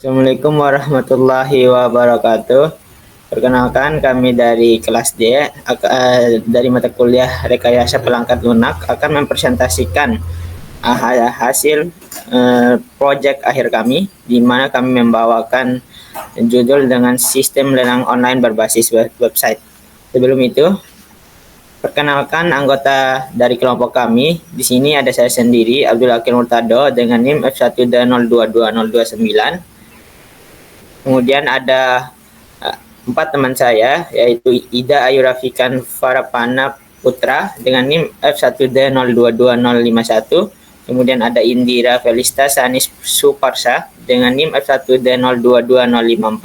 Assalamualaikum warahmatullahi wabarakatuh. Perkenalkan, kami dari kelas D, dari mata kuliah Rekayasa Perangkat Lunak akan mempresentasikan hasil proyek akhir kami, di mana kami membawakan judul dengan sistem lelang online berbasis website. Sebelum itu, perkenalkan anggota dari kelompok kami. Di sini ada saya sendiri, Abdul Akil Murtado, dengan NIM F1020229. Kemudian ada 4 teman saya, yaitu Ida Ayu Rafikan Farapana Putra dengan NIM F1D022051. Kemudian ada Indira Felista Sanis Suparsa dengan NIM F1D022054.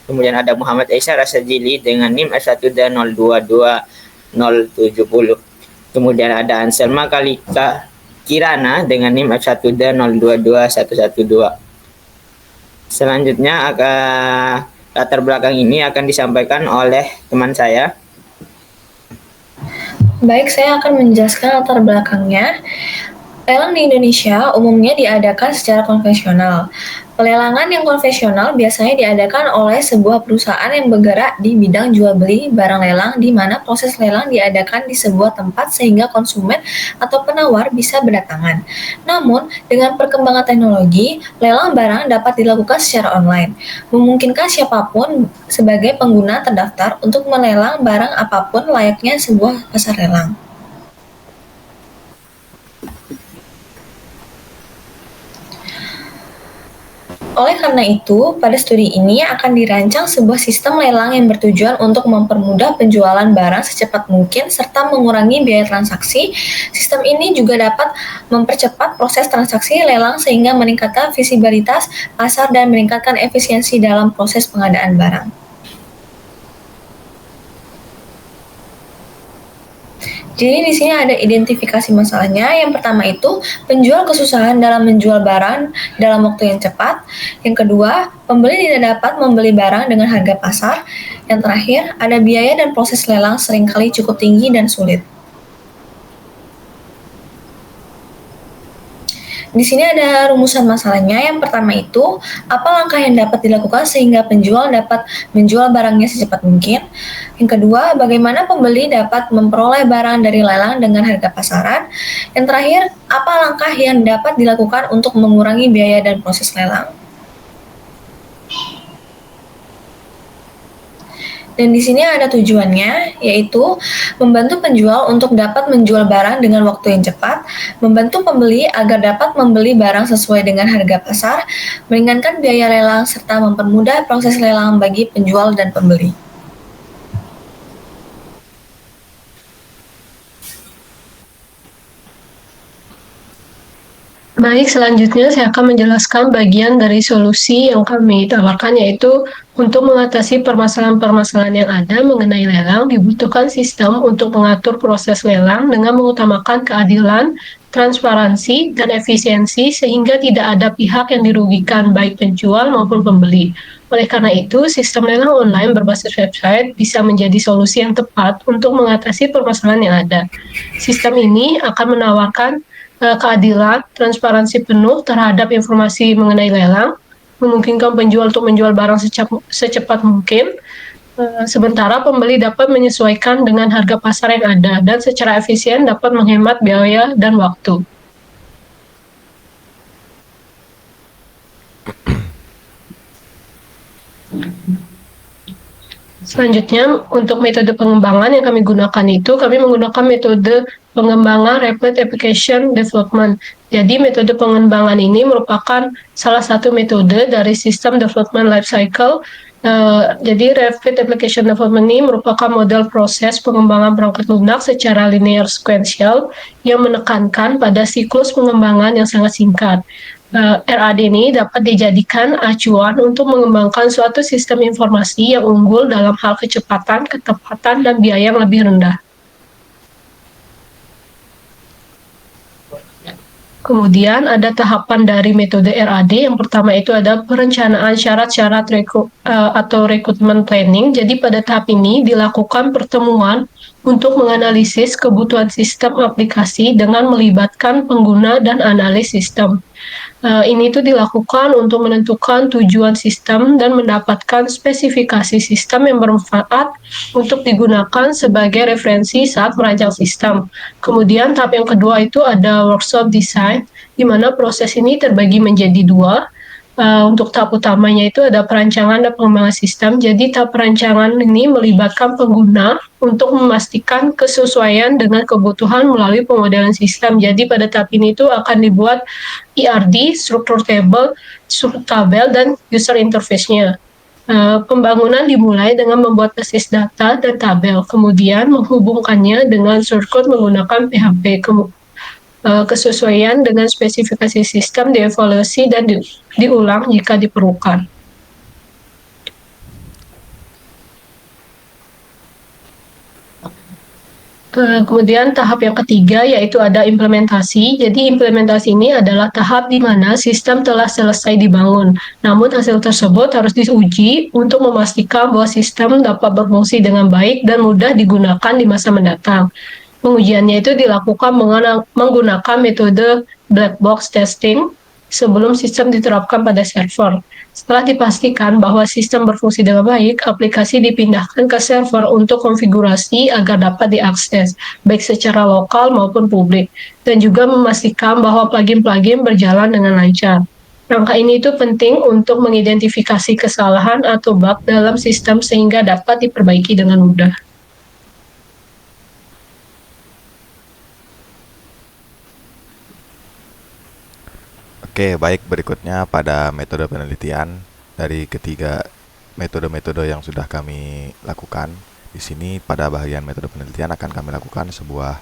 Kemudian ada Muhammad Esa Rasajili dengan NIM F1D022070. Kemudian ada Anselma Kalika Kirana dengan NIM F1D022112. Selanjutnya latar belakang ini akan disampaikan oleh teman saya. Baik, saya akan menjelaskan latar belakangnya. Lelang di Indonesia umumnya diadakan secara konvensional. Pelelangan yang konvensional biasanya diadakan oleh sebuah perusahaan yang bergerak di bidang jual beli barang lelang, di mana proses lelang diadakan di sebuah tempat sehingga konsumen atau penawar bisa berdatangan. Namun, dengan perkembangan teknologi, lelang barang dapat dilakukan secara online, memungkinkan siapapun sebagai pengguna terdaftar untuk melelang barang apapun layaknya sebuah pasar lelang. Oleh karena itu, pada studi ini akan dirancang sebuah sistem lelang yang bertujuan untuk mempermudah penjualan barang secepat mungkin serta mengurangi biaya transaksi. Sistem ini juga dapat mempercepat proses transaksi lelang sehingga meningkatkan visibilitas pasar dan meningkatkan efisiensi dalam proses pengadaan barang. Jadi di sini ada identifikasi masalahnya. Yang pertama itu penjual kesusahan dalam menjual barang dalam waktu yang cepat. Yang kedua, pembeli tidak dapat membeli barang dengan harga pasar. Yang terakhir, ada biaya dan proses lelang seringkali cukup tinggi dan sulit. Di sini ada rumusan masalahnya. Yang pertama itu, apa langkah yang dapat dilakukan sehingga penjual dapat menjual barangnya secepat mungkin? Yang kedua, bagaimana pembeli dapat memperoleh barang dari lelang dengan harga pasaran? Yang terakhir, apa langkah yang dapat dilakukan untuk mengurangi biaya dan proses lelang? Dan di sini ada tujuannya, yaitu membantu penjual untuk dapat menjual barang dengan waktu yang cepat, membantu pembeli agar dapat membeli barang sesuai dengan harga pasar, meringankan biaya lelang, serta mempermudah proses lelang bagi penjual dan pembeli. Baik, selanjutnya saya akan menjelaskan bagian dari solusi yang kami tawarkan, yaitu untuk mengatasi permasalahan-permasalahan yang ada mengenai lelang, dibutuhkan sistem untuk mengatur proses lelang dengan mengutamakan keadilan, transparansi, dan efisiensi sehingga tidak ada pihak yang dirugikan, baik penjual maupun pembeli. Oleh karena itu, sistem lelang online berbasis website bisa menjadi solusi yang tepat untuk mengatasi permasalahan yang ada. Sistem ini akan menawarkan keadilan, transparansi penuh terhadap informasi mengenai lelang, memungkinkan penjual untuk menjual barang secepat mungkin, sementara pembeli dapat menyesuaikan dengan harga pasar yang ada dan secara efisien dapat menghemat biaya dan waktu. Selanjutnya, untuk metode pengembangan yang kami gunakan itu, kami menggunakan metode pengembangan Rapid Application Development. Jadi, metode pengembangan ini merupakan salah satu metode dari System Development Lifecycle. Jadi, Rapid Application Development ini merupakan model proses pengembangan perangkat lunak secara linear sequential yang menekankan pada siklus pengembangan yang sangat singkat. RAD ini dapat dijadikan acuan untuk mengembangkan suatu sistem informasi yang unggul dalam hal kecepatan, ketepatan, dan biaya yang lebih rendah. Kemudian ada tahapan dari metode RAD. Yang pertama itu ada perencanaan syarat-syarat atau recruitment planning. Jadi pada tahap ini dilakukan pertemuan untuk menganalisis kebutuhan sistem aplikasi dengan melibatkan pengguna dan analis sistem. Ini tuh dilakukan untuk menentukan tujuan sistem dan mendapatkan spesifikasi sistem yang bermanfaat untuk digunakan sebagai referensi saat merancang sistem. Kemudian tahap yang kedua itu ada workshop design, di mana proses ini terbagi menjadi dua. Untuk tahap utamanya itu ada perancangan dan pengembangan sistem. Jadi tahap perancangan ini melibatkan pengguna untuk memastikan kesesuaian dengan kebutuhan melalui pemodelan sistem. Jadi pada tahap ini itu akan dibuat ERD, struktur tabel, dan user interface-nya. Pembangunan dimulai dengan membuat basis data dan tabel, kemudian menghubungkannya dengan shortcode menggunakan PHP. Kesesuaian dengan spesifikasi sistem dievaluasi dan diulang jika diperlukan. Kemudian tahap yang ketiga yaitu ada implementasi. Jadi implementasi ini adalah tahap di mana sistem telah selesai dibangun. Namun hasil tersebut harus diuji untuk memastikan bahwa sistem dapat berfungsi dengan baik dan mudah digunakan di masa mendatang. Pengujiannya itu dilakukan menggunakan metode black box testing sebelum sistem diterapkan pada server. Setelah dipastikan bahwa sistem berfungsi dengan baik, aplikasi dipindahkan ke server untuk konfigurasi agar dapat diakses, baik secara lokal maupun publik, dan juga memastikan bahwa plugin-plugin berjalan dengan lancar. Langkah ini itu penting untuk mengidentifikasi kesalahan atau bug dalam sistem sehingga dapat diperbaiki dengan mudah. Oke, baik, berikutnya pada metode penelitian dari ketiga metode-metode yang sudah kami lakukan. Di sini pada bagian metode penelitian akan kami lakukan sebuah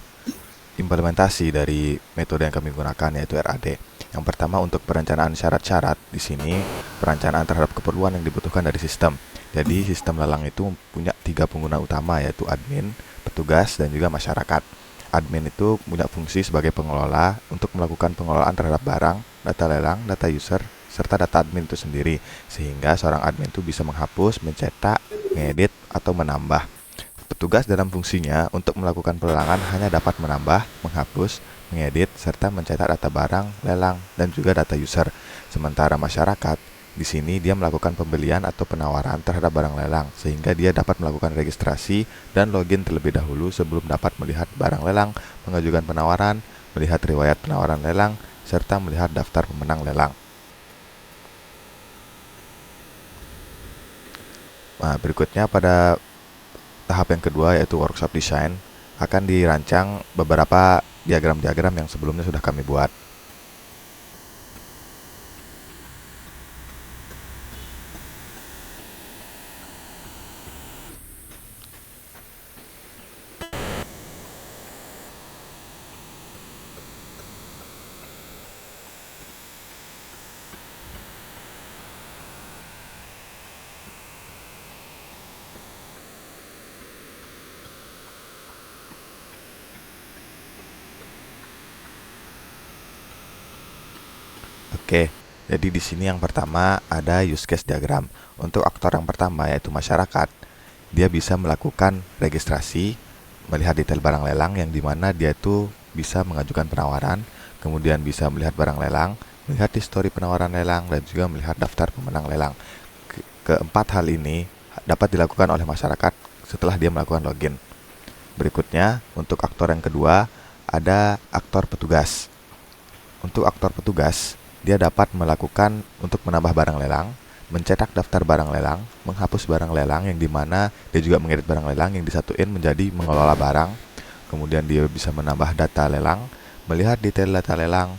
implementasi dari metode yang kami gunakan yaitu RAD. Yang pertama untuk perencanaan syarat-syarat. Di sini perencanaan terhadap keperluan yang dibutuhkan dari sistem. Jadi sistem lelang itu punya 3 pengguna utama yaitu admin, petugas, dan juga masyarakat. Admin itu punya fungsi sebagai pengelola untuk melakukan pengelolaan terhadap barang, data lelang, data user, serta data admin itu sendiri. Sehingga seorang admin itu bisa menghapus, mencetak, mengedit, atau menambah. Petugas dalam fungsinya untuk melakukan pelelangan hanya dapat menambah, menghapus, mengedit, serta mencetak data barang, lelang, dan juga data user. Sementara masyarakat, di sini dia melakukan pembelian atau penawaran terhadap barang lelang, sehingga dia dapat melakukan registrasi dan login terlebih dahulu sebelum dapat melihat barang lelang, mengajukan penawaran, melihat riwayat penawaran lelang, serta melihat daftar pemenang lelang. Nah, berikutnya pada tahap yang kedua yaitu workshop design akan dirancang beberapa diagram-diagram yang sebelumnya sudah kami buat. Oke, jadi di sini yang pertama ada use case diagram. Untuk aktor yang pertama yaitu masyarakat, dia bisa melakukan registrasi, melihat detail barang lelang yang dimana dia itu bisa mengajukan penawaran, kemudian bisa melihat barang lelang, melihat histori penawaran lelang, dan juga melihat daftar pemenang lelang. Keempat hal ini dapat dilakukan oleh masyarakat setelah dia melakukan login. Berikutnya, untuk aktor yang kedua ada aktor petugas. Untuk aktor petugas, dia dapat melakukan untuk menambah barang lelang, mencetak daftar barang lelang, menghapus barang lelang yang dimana dia juga mengedit barang lelang yang disatuin menjadi mengelola barang. Kemudian dia bisa menambah data lelang, melihat detail data lelang,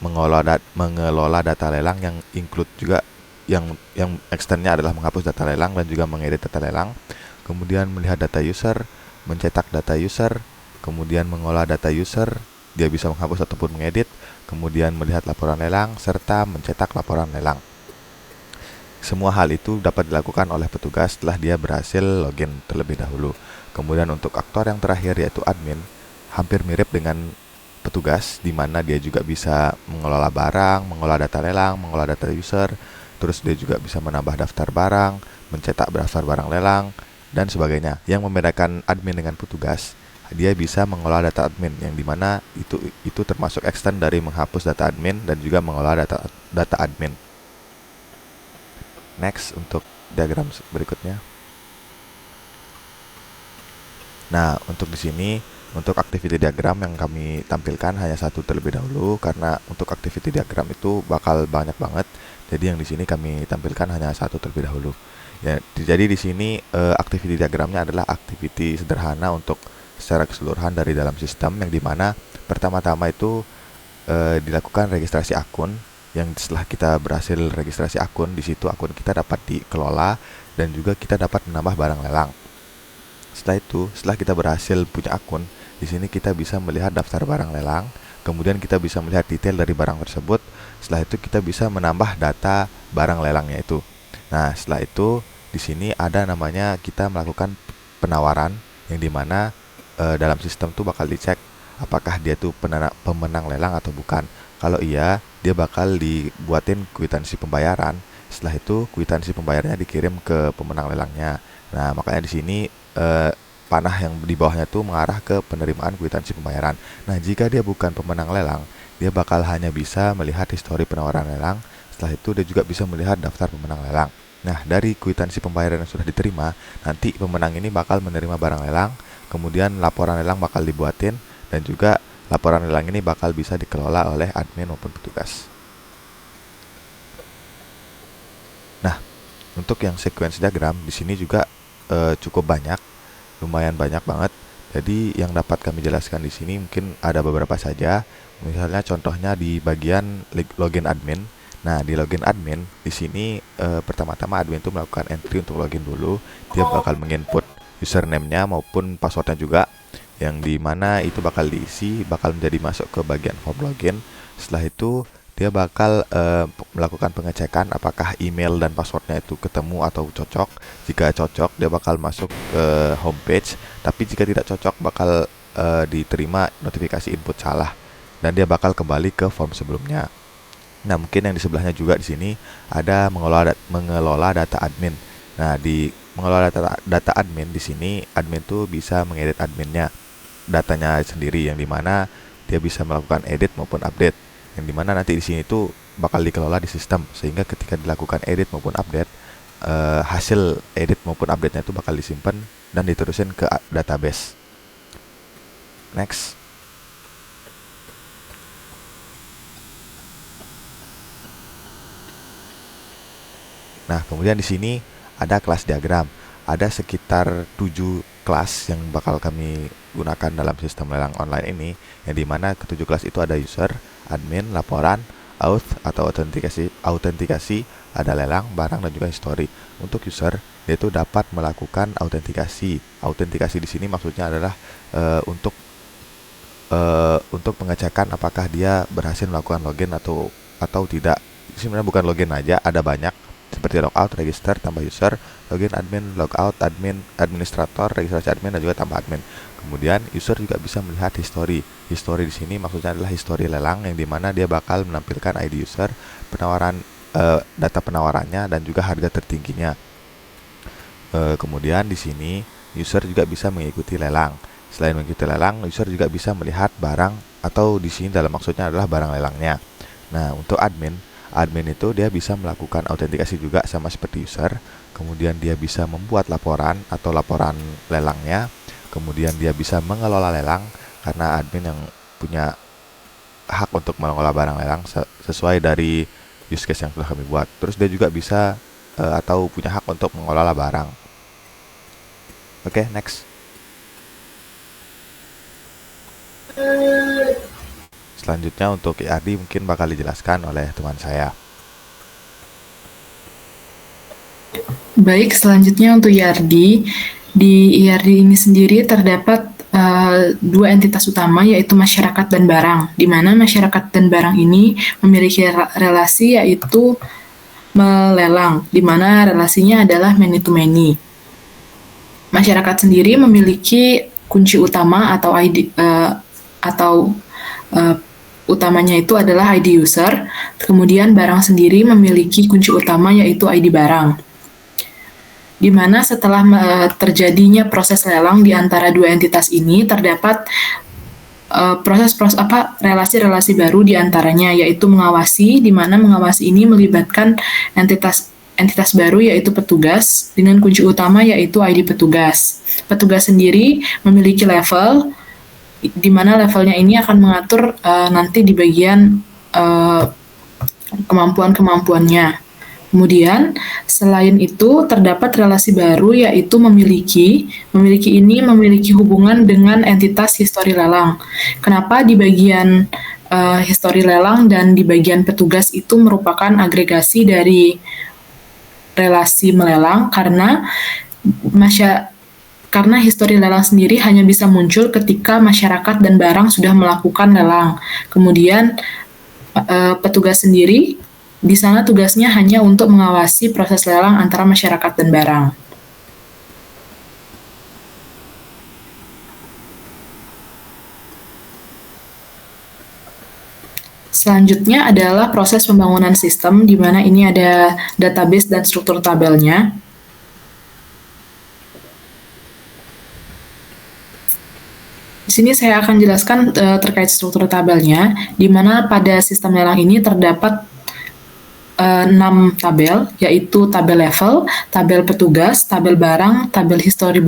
mengelola data lelang yang include juga yang eksternnya adalah menghapus data lelang dan juga mengedit data lelang. Kemudian melihat data user, mencetak data user, kemudian mengolah data user, dia bisa menghapus ataupun mengedit, kemudian melihat laporan lelang, serta mencetak laporan lelang. Semua hal itu dapat dilakukan oleh petugas setelah dia berhasil login terlebih dahulu. Kemudian untuk aktor yang terakhir yaitu admin, hampir mirip dengan petugas, di mana dia juga bisa mengelola barang, mengolah data lelang, mengolah data user, terus dia juga bisa menambah daftar barang, mencetak daftar barang lelang, dan sebagainya. Yang membedakan admin dengan petugas, dia bisa mengolah data admin, yang dimana itu termasuk extend dari menghapus data admin dan juga mengolah data admin. Next, untuk diagram berikutnya. Nah, untuk di sini, untuk activity diagram yang kami tampilkan hanya satu terlebih dahulu, karena untuk activity diagram itu bakal banyak banget. Jadi yang di sini kami tampilkan hanya satu terlebih dahulu. Ya, jadi di sini activity diagramnya adalah activity sederhana untuk secara keseluruhan dari dalam sistem, yang dimana pertama-tama itu dilakukan registrasi akun. Yang setelah kita berhasil registrasi akun, di situ akun kita dapat dikelola dan juga kita dapat menambah barang lelang. Setelah itu, setelah kita berhasil punya akun, di sini kita bisa melihat daftar barang lelang, kemudian kita bisa melihat detail dari barang tersebut. Setelah itu kita bisa menambah data barang lelangnya itu. Nah, setelah itu di sini ada namanya kita melakukan penawaran, yang dimana dalam sistem tuh bakal dicek apakah dia tuh pemenang lelang atau bukan. Kalau iya, dia bakal dibuatin kwitansi pembayaran. Setelah itu kwitansi pembayarannya dikirim ke pemenang lelangnya. Nah, makanya di sini panah yang di bawahnya tuh mengarah ke penerimaan kwitansi pembayaran. Nah, jika dia bukan pemenang lelang, dia bakal hanya bisa melihat histori penawaran lelang. Setelah itu dia juga bisa melihat daftar pemenang lelang. Nah, dari kwitansi pembayaran yang sudah diterima, nanti pemenang ini bakal menerima barang lelang, kemudian laporan lelang bakal dibuatin, dan juga laporan lelang ini bakal bisa dikelola oleh admin maupun petugas. Nah, untuk yang sequence diagram di sini juga cukup banyak, lumayan banyak banget. Jadi yang dapat kami jelaskan di sini mungkin ada beberapa saja. Misalnya contohnya di bagian login admin. Nah, di login admin di sini pertama-tama admin itu melakukan entry untuk login dulu. Dia bakal menginput username-nya maupun passwordnya juga, yang dimana itu bakal diisi, bakal menjadi masuk ke bagian form login. Setelah itu dia bakal melakukan pengecekan apakah email dan passwordnya itu ketemu atau cocok. Jika cocok, dia bakal masuk ke homepage, tapi jika tidak cocok bakal diterima notifikasi input salah dan dia bakal kembali ke form sebelumnya. Nah, mungkin yang di sebelahnya juga di sini ada mengelola data admin. Nah, di mengelola data admin di sini admin tuh bisa mengedit adminnya, datanya sendiri, yang dimana dia bisa melakukan edit maupun update, yang dimana nanti di sini tuh bakal dikelola di sistem, sehingga ketika dilakukan edit maupun update, hasil edit maupun update-nya itu bakal disimpan dan diterusin ke database. Next. Nah, kemudian di sini ada kelas diagram. Ada sekitar 7 kelas yang bakal kami gunakan dalam sistem lelang online ini, yang dimana ketujuh kelas itu ada user, admin, laporan, auth atau autentikasi, ada lelang, barang, dan juga history. Untuk user, dia itu dapat melakukan autentikasi. Autentikasi di sini maksudnya adalah untuk pengecekan apakah dia berhasil melakukan login atau tidak. Sebenarnya bukan login aja, ada banyak, seperti logout, register, tambah user, login, admin, logout, admin, administrator, registrasi admin, dan juga tambah admin. Kemudian user juga bisa melihat history. History di sini maksudnya adalah history lelang, yang dimana dia bakal menampilkan ID user, penawaran, data penawarannya, dan juga harga tertingginya. Kemudian di sini user juga bisa mengikuti lelang. Selain mengikuti lelang, user juga bisa melihat barang, atau di sini dalam maksudnya adalah barang lelangnya. Nah, untuk admin itu dia bisa melakukan autentikasi juga sama seperti user. Kemudian dia bisa membuat laporan atau laporan lelangnya. Kemudian dia bisa mengelola lelang, karena admin yang punya hak untuk mengelola barang lelang sesuai dari use case yang telah kami buat. Terus dia juga bisa atau punya hak untuk mengelola barang. Oke, next. Selanjutnya untuk ERD mungkin bakal dijelaskan oleh teman saya. Baik, selanjutnya untuk IRD. Di IRD ini sendiri terdapat dua entitas utama, yaitu masyarakat dan barang, di mana masyarakat dan barang ini memiliki relasi, yaitu melelang, di mana relasinya adalah many to many. Masyarakat sendiri memiliki kunci utama atau ID utamanya itu adalah ID user. Kemudian barang sendiri memiliki kunci utama, yaitu ID barang. di mana setelah terjadinya proses lelang di antara dua entitas ini terdapat relasi-relasi baru di antaranya, yaitu mengawasi, di mana mengawasi ini melibatkan entitas baru yaitu petugas dengan kunci utama yaitu ID petugas. Petugas sendiri memiliki level, di mana levelnya ini akan mengatur nanti di bagian kemampuan-kemampuannya. Kemudian, selain itu terdapat relasi baru yaitu memiliki ini memiliki hubungan dengan entitas histori lelang. Kenapa di bagian histori lelang dan di bagian petugas itu merupakan agregasi dari relasi melelang karena histori lelang sendiri hanya bisa muncul ketika masyarakat dan barang sudah melakukan lelang. Kemudian petugas sendiri di sana tugasnya hanya untuk mengawasi proses lelang antara masyarakat dan barang. Selanjutnya adalah proses pembangunan sistem, di mana ini ada database dan struktur tabelnya. Di sini saya akan jelaskan terkait struktur tabelnya, di mana pada sistem lelang ini terdapat 6 tabel, yaitu tabel level, tabel petugas, tabel barang, tabel histori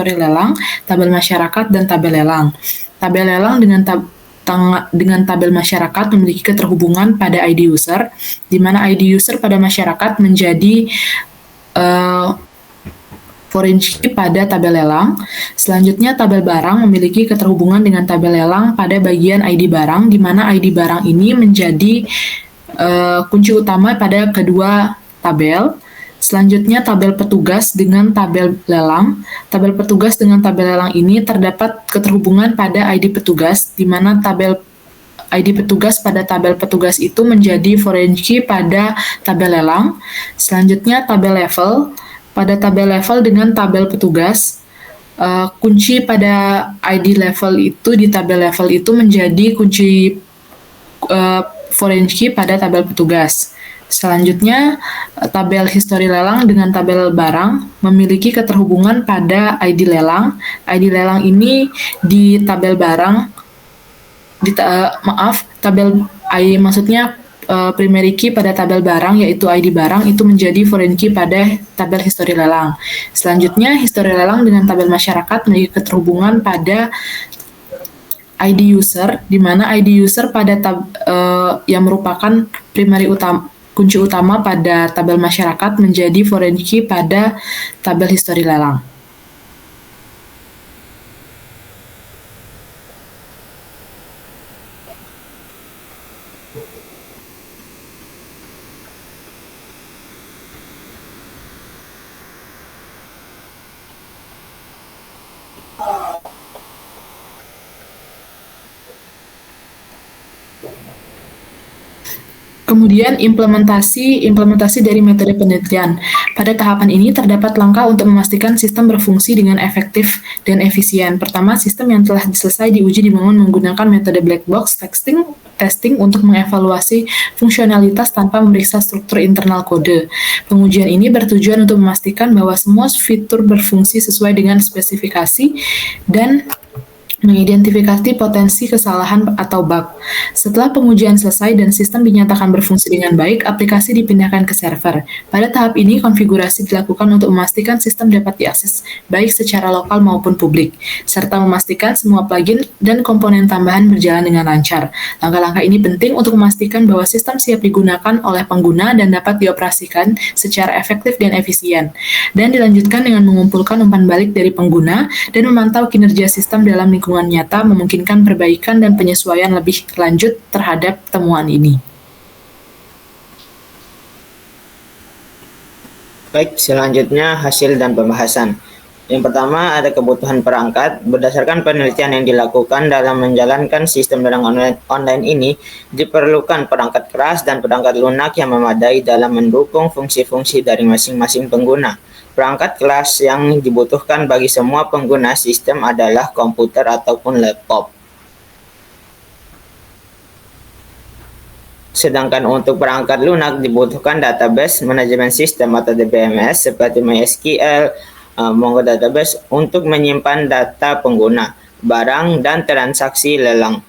lelang, tabel masyarakat, dan tabel lelang. Tabel lelang dengan tabel masyarakat memiliki keterhubungan pada ID user, di mana ID user pada masyarakat menjadi foreign key pada tabel lelang. Selanjutnya, tabel barang memiliki keterhubungan dengan tabel lelang pada bagian ID barang, di mana ID barang ini menjadi kunci utama pada kedua tabel. Selanjutnya, tabel petugas dengan tabel lelang. Tabel petugas dengan tabel lelang ini terdapat keterhubungan pada ID petugas, di mana tabel ID petugas pada tabel petugas itu menjadi foreign key pada tabel lelang. Selanjutnya, tabel level. Pada tabel level dengan tabel petugas, kunci pada ID level itu di tabel level itu menjadi kunci foreign key pada tabel petugas. Selanjutnya, tabel histori lelang dengan tabel barang memiliki keterhubungan pada ID lelang. ID lelang ini di tabel barang, maksudnya primary key pada tabel barang yaitu ID barang itu menjadi foreign key pada tabel histori lelang. Selanjutnya, histori lelang dengan tabel masyarakat memiliki keterhubungan pada ID user, di mana ID user pada yang merupakan kunci utama pada tabel masyarakat menjadi foreign key pada tabel histori lelang. Kemudian implementasi dari metode penelitian. Pada tahapan ini terdapat langkah untuk memastikan sistem berfungsi dengan efektif dan efisien. Pertama, sistem yang telah selesai diuji dibangun menggunakan metode black box testing untuk mengevaluasi fungsionalitas tanpa memeriksa struktur internal kode. Pengujian ini bertujuan untuk memastikan bahwa semua fitur berfungsi sesuai dengan spesifikasi dan mengidentifikasi potensi kesalahan atau bug. Setelah pengujian selesai dan sistem dinyatakan berfungsi dengan baik, aplikasi dipindahkan ke server. Pada tahap ini, konfigurasi dilakukan untuk memastikan sistem dapat diakses baik secara lokal maupun publik, serta memastikan semua plugin dan komponen tambahan berjalan dengan lancar. Langkah-langkah ini penting untuk memastikan bahwa sistem siap digunakan oleh pengguna dan dapat dioperasikan secara efektif dan efisien. Dan dilanjutkan dengan mengumpulkan umpan balik dari pengguna dan memantau kinerja sistem dalam lingkungan nyata, memungkinkan perbaikan dan penyesuaian lebih lanjut terhadap temuan ini. Baik, selanjutnya hasil dan pembahasan. Yang pertama ada kebutuhan perangkat. Berdasarkan penelitian yang dilakukan dalam menjalankan sistem lelang online ini, diperlukan perangkat keras dan perangkat lunak yang memadai dalam mendukung fungsi-fungsi dari masing-masing pengguna. Perangkat kelas yang dibutuhkan bagi semua pengguna sistem adalah komputer ataupun laptop. Sedangkan untuk perangkat lunak dibutuhkan database manajemen sistem atau DBMS seperti MySQL, Mongo Database untuk menyimpan data pengguna, barang, dan transaksi lelang.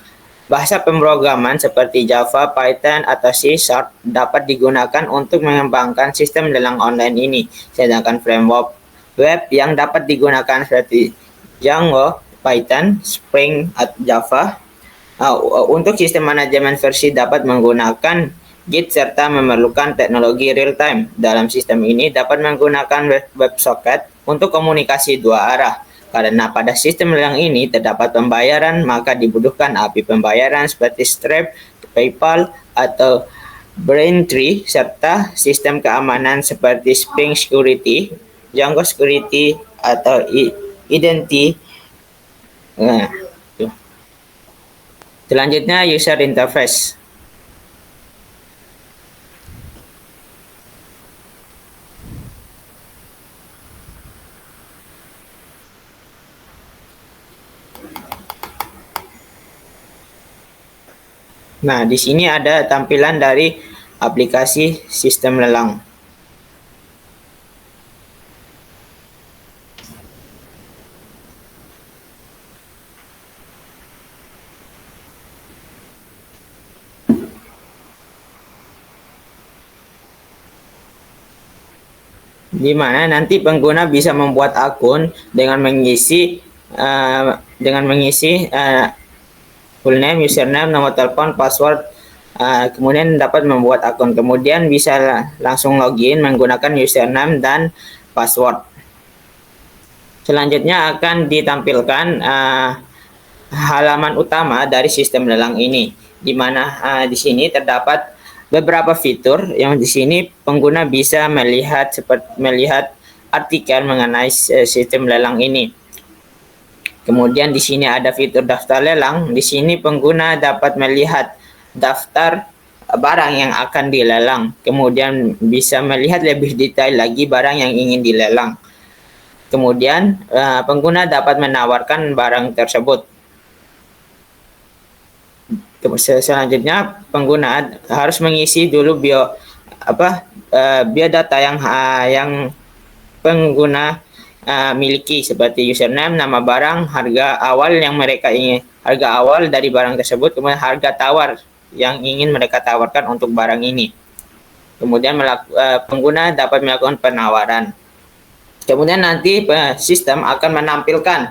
Bahasa pemrograman seperti Java, Python, atau C# dapat digunakan untuk mengembangkan sistem lelang online ini. Sedangkan framework web yang dapat digunakan seperti Django, Python, Spring, atau Java. Untuk sistem manajemen versi dapat menggunakan Git serta memerlukan teknologi real-time. Dalam sistem ini dapat menggunakan WebSocket untuk komunikasi dua arah. Karena pada sistem lelang ini terdapat pembayaran, maka dibutuhkan API pembayaran seperti Stripe, PayPal, atau Braintree, serta sistem keamanan seperti Spring Security, Django Security, atau Identity. Selanjutnya user interface. Nah, di sini ada tampilan dari aplikasi sistem lelang. Di mana nanti pengguna bisa membuat akun dengan mengisi full name, username, nomor telepon, password, kemudian dapat membuat akun, kemudian bisa langsung login menggunakan username dan password. Selanjutnya akan ditampilkan halaman utama dari sistem lelang ini, di mana di sini terdapat beberapa fitur yang di sini pengguna bisa melihat artikel mengenai sistem lelang ini. Kemudian di sini ada fitur daftar lelang. Di sini pengguna dapat melihat daftar barang yang akan dilelang. Kemudian bisa melihat lebih detail lagi barang yang ingin dilelang. Kemudian pengguna dapat menawarkan barang tersebut. Selanjutnya pengguna harus mengisi dulu biodata yang pengguna miliki seperti username, nama barang, harga awal yang mereka ingin, harga awal dari barang tersebut, kemudian harga tawar yang ingin mereka tawarkan untuk barang ini. Kemudian pengguna dapat melakukan penawaran. Kemudian nanti sistem akan menampilkan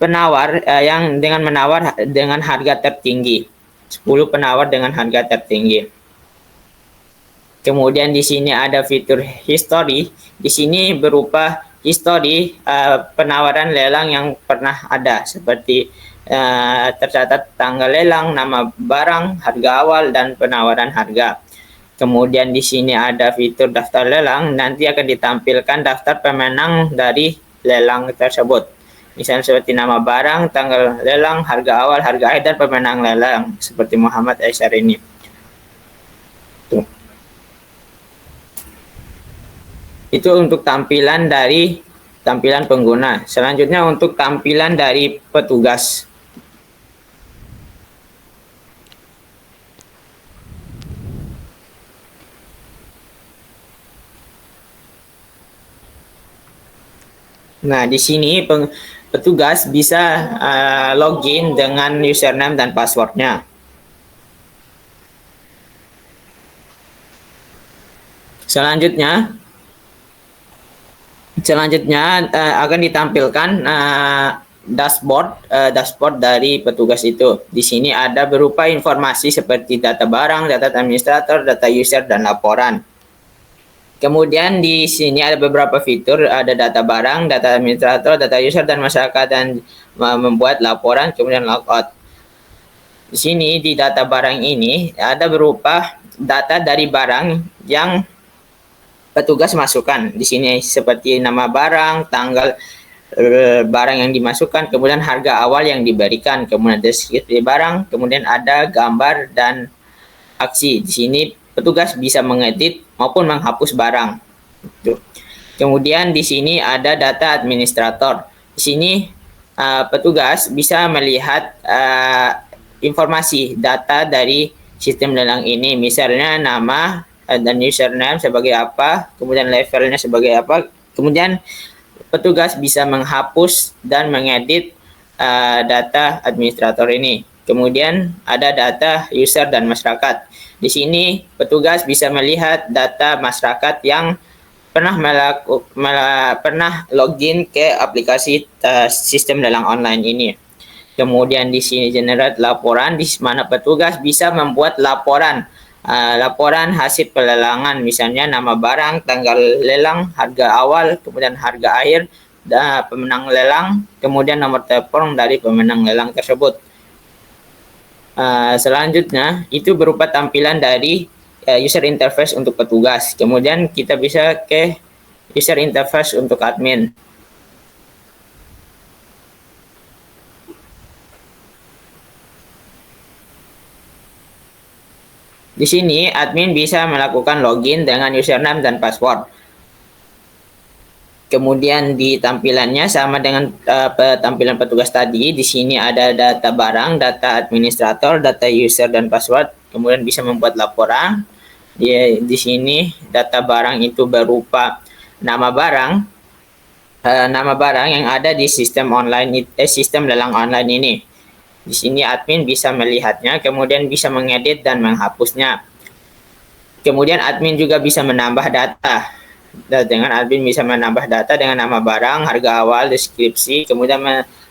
penawar yang menawar dengan harga tertinggi. 10 penawar dengan harga tertinggi. Kemudian di sini ada fitur history. Di sini berupa history penawaran lelang yang pernah ada, seperti tercatat tanggal lelang, nama barang, harga awal, dan penawaran harga. Kemudian di sini ada fitur daftar lelang. Nanti akan ditampilkan daftar pemenang dari lelang tersebut. Misalnya seperti nama barang, tanggal lelang, harga awal, harga akhir, dan pemenang lelang seperti Muhammad Aisyar ini. Tuh. Itu untuk tampilan pengguna. Selanjutnya untuk tampilan dari petugas. Nah, di sini petugas bisa login dengan username dan passwordnya. Selanjutnya akan ditampilkan dashboard dari petugas itu. Di sini ada berupa informasi seperti data barang, data administrator, data user, dan laporan. Kemudian di sini ada beberapa fitur, ada data barang, data administrator, data user, dan masyarakat, dan membuat laporan, kemudian logout. Di sini di data barang ini ada berupa data dari barang yang petugas masukkan. Di sini seperti nama barang, tanggal barang yang dimasukkan, kemudian harga awal yang diberikan, kemudian deskripsi barang, kemudian ada gambar dan aksi. Di sini petugas bisa mengedit maupun menghapus barang. Kemudian di sini ada data administrator. Di sini petugas bisa melihat informasi data dari sistem lelang ini, misalnya nama dan username sebagai apa, kemudian levelnya sebagai apa, kemudian petugas bisa menghapus dan mengedit data administrator ini. Kemudian ada data user dan masyarakat. Di sini petugas bisa melihat data masyarakat yang pernah login ke aplikasi sistem lelang online ini. Kemudian di sini generate laporan, di mana petugas bisa membuat laporan hasil pelelangan, misalnya nama barang, tanggal lelang, harga awal, kemudian harga akhir, pemenang lelang, kemudian nomor telepon dari pemenang lelang tersebut. Selanjutnya itu berupa tampilan dari user interface untuk petugas. Kemudian kita bisa ke user interface untuk admin. Di sini admin bisa melakukan login dengan username dan password. Kemudian di tampilannya sama dengan tampilan petugas tadi. Di sini ada data barang, data administrator, data user dan password. Kemudian bisa membuat laporan. Di sini data barang itu berupa nama barang yang ada di sistem lelang online ini. Di sini admin bisa melihatnya, kemudian bisa mengedit dan menghapusnya. Kemudian admin juga bisa menambah data. Dengan admin bisa menambah data dengan nama barang, harga awal, deskripsi, kemudian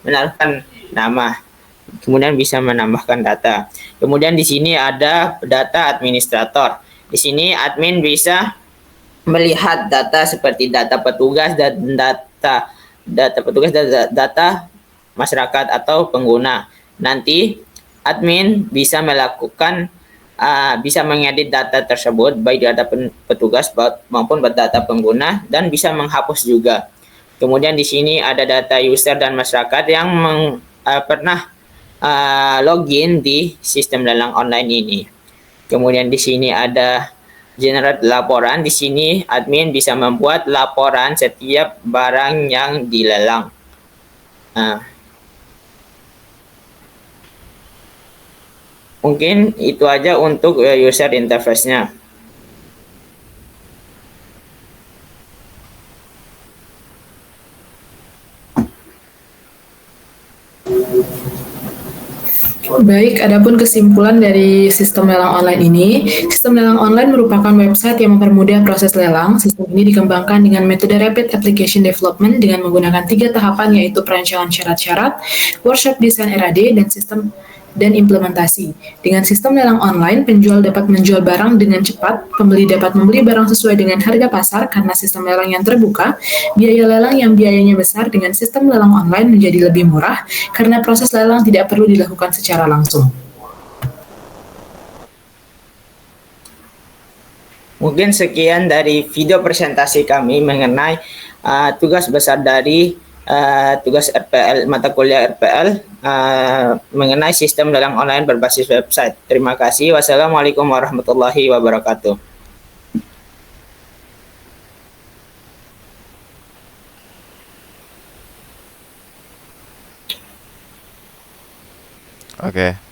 menaruhkan nama. Kemudian bisa menambahkan data. Kemudian di sini ada data administrator. Di sini admin bisa melihat data seperti data petugas dan data masyarakat atau pengguna. Nanti admin bisa bisa mengedit data tersebut, baik data petugas maupun data pengguna, dan bisa menghapus juga. Kemudian di sini ada data user dan masyarakat yang pernah login di sistem lelang online ini. Kemudian di sini ada generate laporan. Di sini admin bisa membuat laporan setiap barang yang dilelang. Mungkin itu aja untuk user interface-nya. Baik, adapun kesimpulan dari sistem lelang online ini, sistem lelang online merupakan website yang mempermudah proses lelang. Sistem ini dikembangkan dengan metode Rapid Application Development dengan menggunakan 3 tahapan, yaitu perancangan syarat-syarat, workshop desain RAD, dan implementasi. Dengan sistem lelang online, penjual dapat menjual barang dengan cepat, pembeli dapat membeli barang sesuai dengan harga pasar karena sistem lelang yang terbuka, biaya lelang yang biayanya besar dengan sistem lelang online menjadi lebih murah karena proses lelang tidak perlu dilakukan secara langsung. Mungkin sekian dari video presentasi kami mengenai tugas besar dari tugas RPL, mata kuliah RPL mengenai sistem lelang online berbasis website. Terima kasih. Wassalamualaikum warahmatullahi wabarakatuh. Oke.